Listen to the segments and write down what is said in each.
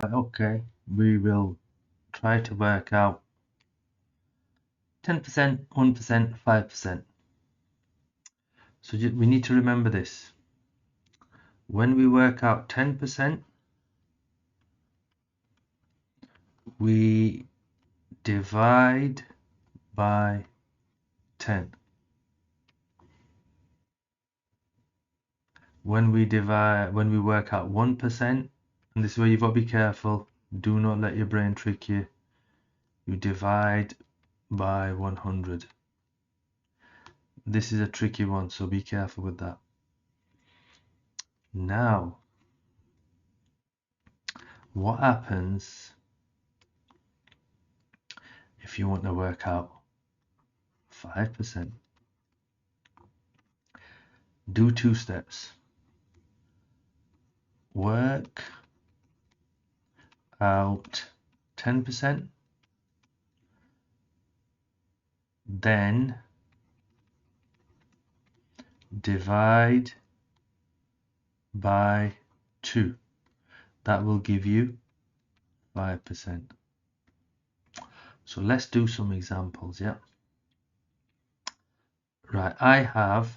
Okay, we will try to work out 10%, 1%, 5%. So we need to remember this. When we work out 10%, we divide by 10. When we work out 1%, and this is where you've got to be careful, do not let your brain trick you. You divide by 100. This is a tricky one, so be careful with that. Now, what happens if you want to work out 5%? Do 2 steps. Work out 10%, then divide by 2. That will give you 5%. So let's do some examples, yeah? Right, I have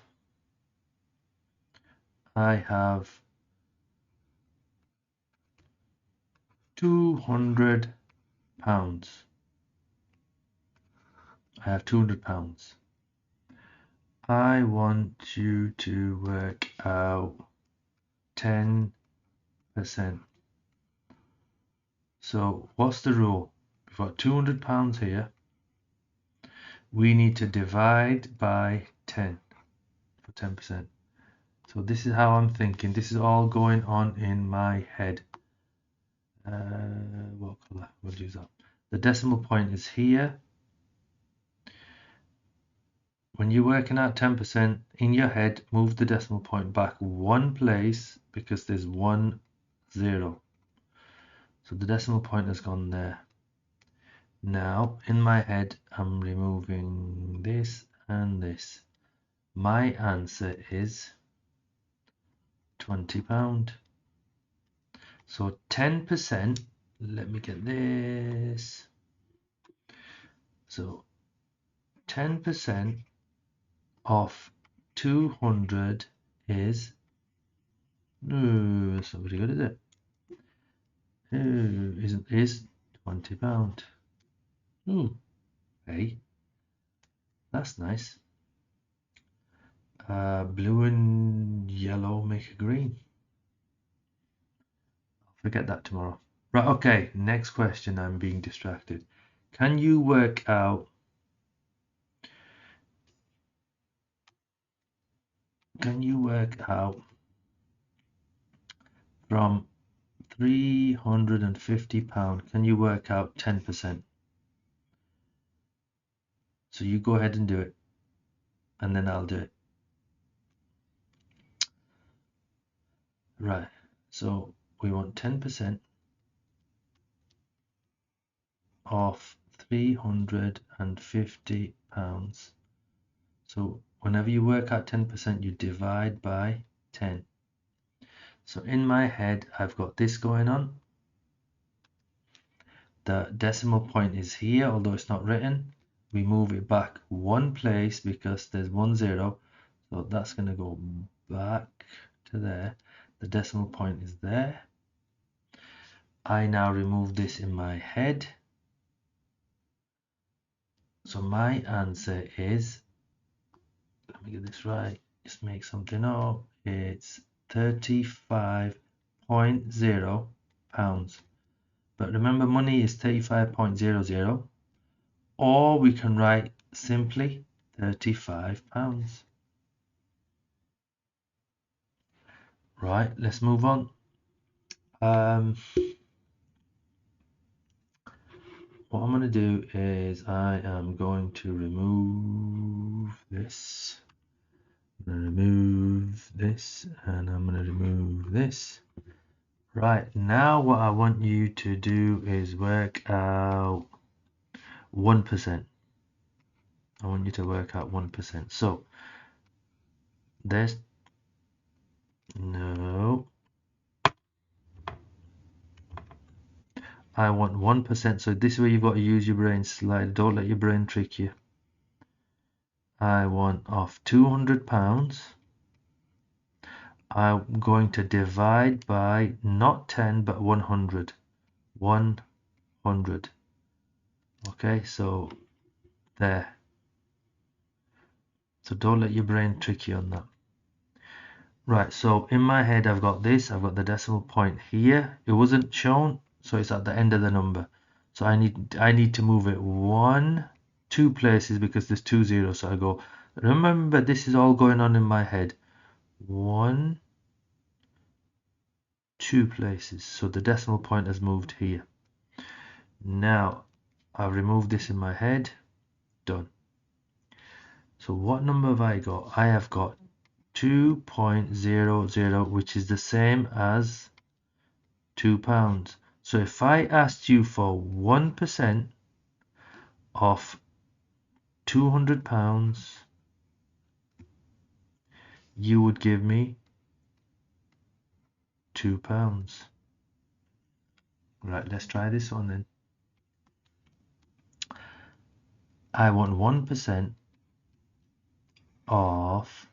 £200. I have £200. I want you to work out 10%. So what's the rule? We've got £200 here. We need to divide by 10 for 10%. So this is how I'm thinking. This is all going on in my head. What color? We'll use that. The decimal point is here. When you're working out 10% in your head, move the decimal point back 1 place because there's 1 0. So the decimal point has gone there. Now in my head, I'm removing this and this. My answer is £20. So 10%, let me get this. So 10% of 200 is, no, that's not very good, is it? Is £20. Hey, that's nice. Blue and yellow make a green. I'll forget that tomorrow. Right, okay, next question. I'm being distracted. Can you work out from £350, can you work out 10%? So you go ahead and do it, and then I'll do it. Right, so we want 10% of £350. So whenever you work out 10%, you divide by 10. So in my head, I've got this going on. The decimal point is here, although it's not written. We move it back 1 place because there's 1 0. So that's going to go back to there. The decimal point is there. I now remove this in my head. So my answer is, let me get this right, just make something up. It's £35.0. But remember, money is 35.00, or we can write simply £35. Right, let's move on. What I'm going to do is I am going to remove this. I'm going to remove this, and I'm going to remove this. Right, now what I want you to do is work out 1%. I want you to work out 1%. So there's no. I want 1%. So this is where you've got to use your brain slightly. Don't let your brain trick you. I want off £200. I'm going to divide by not 10 but 100. 100. Okay, so there. So don't let your brain trick you on that. Right, so in my head I've got this, I've got the decimal point here. It wasn't shown, so it's at the end of the number. So I need to move it two places because there's 2 zeros. So I go, remember this is all going on in my head. 1, 2 places. So the decimal point has moved here. Now I've removed this in my head. Done. So what number have I got? I have got 2.00, which is the same as £2. So if I asked you for 1% of £200, you would give me £2. Right, let's try this one then. I want 1% of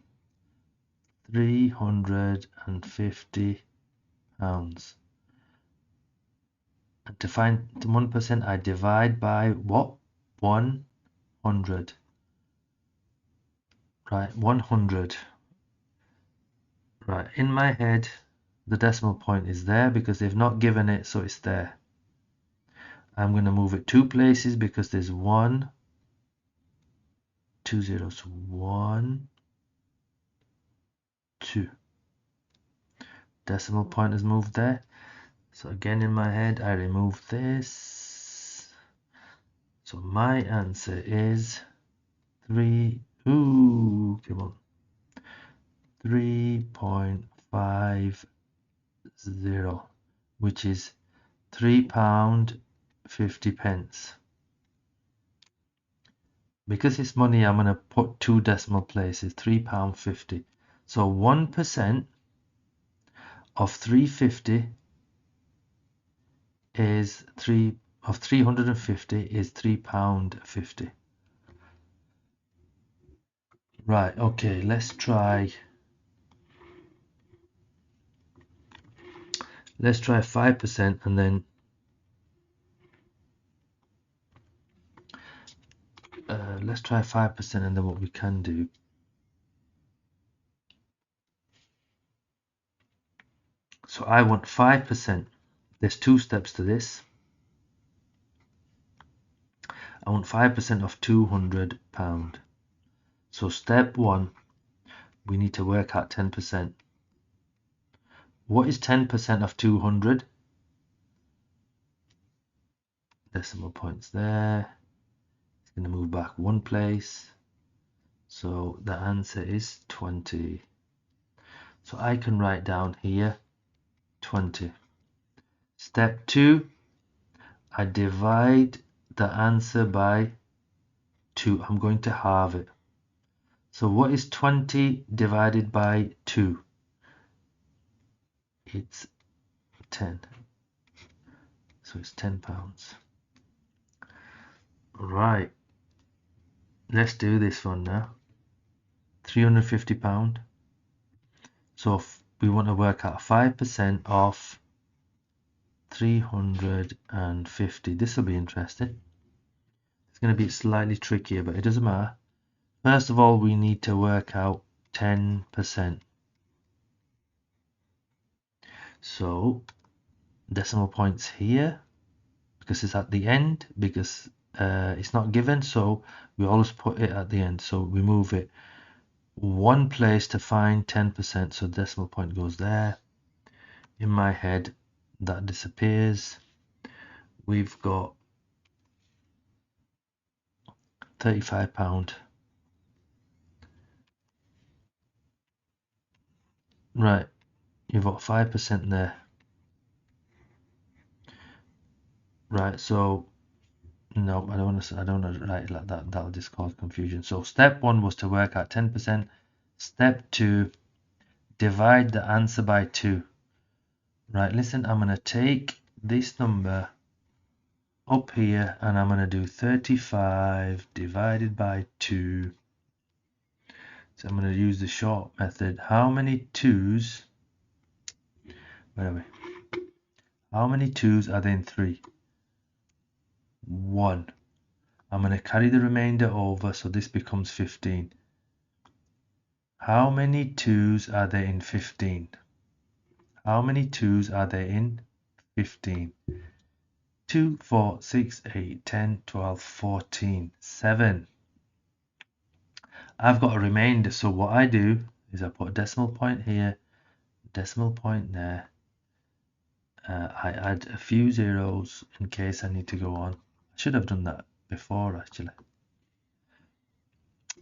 £350. And to find 1%, I divide by what? 100. Right, 100. Right, in my head, the decimal point is there because they've not given it, so it's there. I'm going to move it 2 places because there's 1, 2 zeros. 1, 2. Decimal point is moved there. So again in my head, I remove this. So my answer is 3.50, which is £3.50. Because it's money, I'm going to put 2 decimal places, £3.50. So 1% of 350 is 350 is £3.50. Right, okay, let's try 5% and then let's try 5% and then what we can do. So I want 5%. There's 2 steps to this. I want 5% of £200. So step 1, we need to work out 10%. What is 10% of 200? Decimal points there. It's going to move back 1 place. So the answer is 20. So I can write down here 20. Step 2, I divide the answer by 2. I'm going to halve it. So what is 20 divided by 2? It's 10. So it's £10. Right. Let's do this one now. £350. So if we want to work out 5% of 350. This will be interesting. It's going to be slightly trickier, but it doesn't matter. First of all, we need to work out 10%. So decimal points here because it's at the end, because it's not given, so we always put it at the end. So we move it 1 place to find 10%, so decimal point goes there. In my head, that disappears. We've got £35. Right, you've got 5% there. Right, so no, I don't want to write it like that. That'll just cause confusion. So step 1 was to work out 10%. Step 2, divide the answer by 2. Right, listen, I'm going to take this number up here, and I'm going to do 35 divided by 2. So I'm going to use the short method. How many 2's? Where are we? How many 2's are there in 3? 1. I'm going to carry the remainder over, so this becomes 15. How many 2's are there in 15? How many 2's are there in 15? 2, 4, 6, 8, 10, 12, 14, 7. I've got a remainder, so what I do is I put a decimal point here, decimal point there. I add a few zeros in case I need to go on. I should have done that before actually.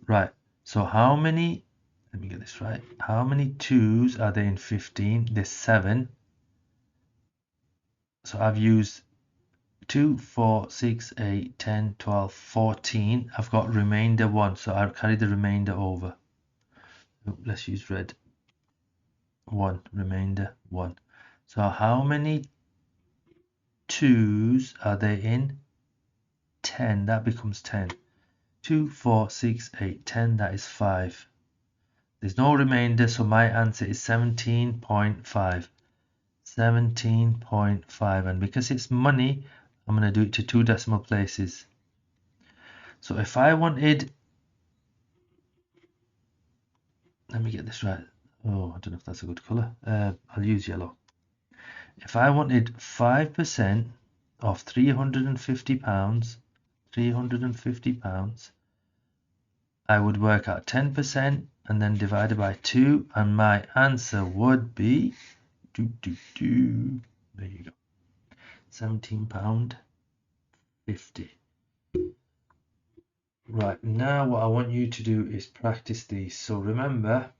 Right, so how many, let me get this right, how many 2's are there in 15? There's 7. So I've used 2, 4, 6, 8, 10, 12, 14. I've got remainder 1, so I'll carry the remainder over. Let's use red. 1, remainder 1. So how many 2's are there in 10? That becomes 10. 2, 4, 6, 8, 10, that is 5. There's no remainder, so my answer is 17.5. 17.5, and because it's money, I'm going to do it to 2 decimal places. So if I wanted, let me get this right. Oh, I don't know if that's a good color. I'll use yellow. If I wanted 5% of £350, £350, I would work out 10% and then divide it by 2, and my answer would be there you go, £17.50. Right, now what I want you to do is practice these. So remember,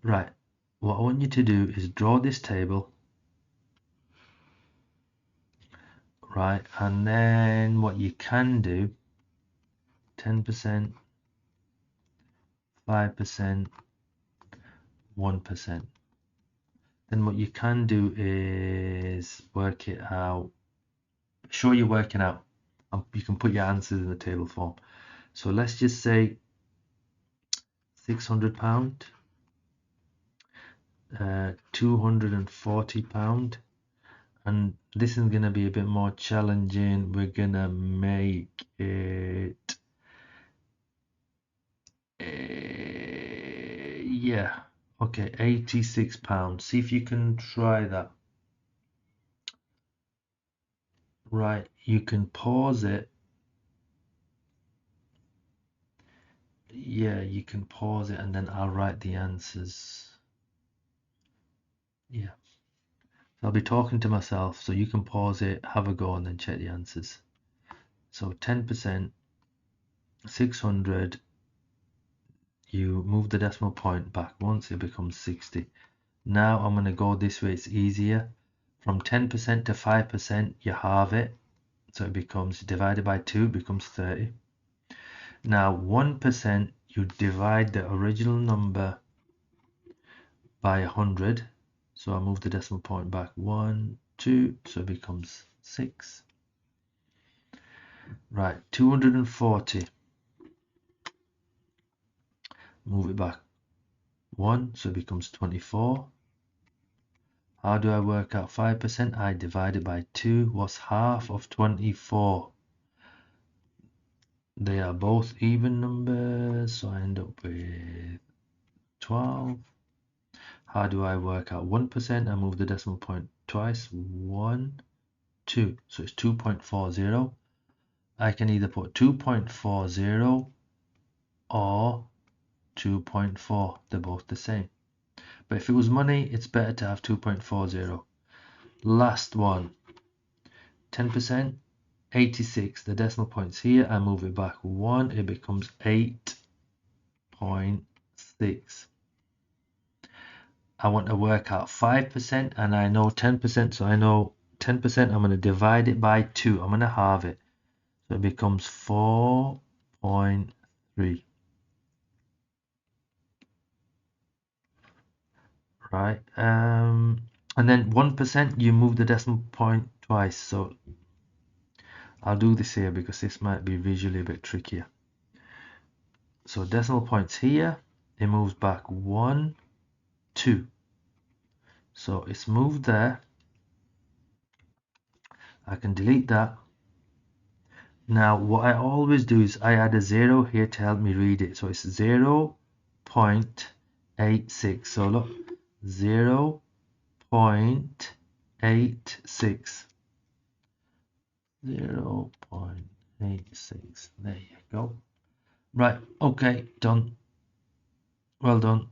right, what I want you to do is draw this table, right, and then what you can do, 10%, 5%, 1%. Then what you can do is work it out. Sure, you're working out. You can put your answers in the table form. So let's just say £600, £240, and this is going to be a bit more challenging. We're going to make it yeah, okay, £86. See if you can try that. Right, you can pause it. Yeah, you can pause it and then I'll write the answers. Yeah, so I'll be talking to myself, so you can pause it, have a go, and then check the answers. So 10%, 600, you move the decimal point back once, it becomes 60. Now I'm going to go this way, it's easier. From 10% to 5%, you halve it, so it becomes divided by 2, becomes 30. Now 1%, you divide the original number by 100, so I move the decimal point back 1, 2, so it becomes 6. Right, 240, move it back 1, so it becomes 24. How do I work out 5%? I divide it by 2. What's half of 24? They are both even numbers, so I end up with 12. How do I work out 1%? I move the decimal point twice. 1, 2. So it's 2.40. I can either put 2.40 or 2.4. They're both the same. But if it was money, it's better to have 2.40. Last one. 10%. 86. The decimal point's here. I move it back 1. It becomes 8.6. I want to work out 5% and I know 10%, so I know 10%. I'm going to divide it by 2. I'm going to halve it. So it becomes 4.3. Right. And then 1%, you move the decimal point twice. So I'll do this here because this might be visually a bit trickier. So decimal points here, it moves back 1, 2. So it's moved there. I can delete that. Now what I always do is I add a 0 here to help me read it. So it's 0.86. So look, 0.86. 0.86. There you go. Right, okay, done. Well done.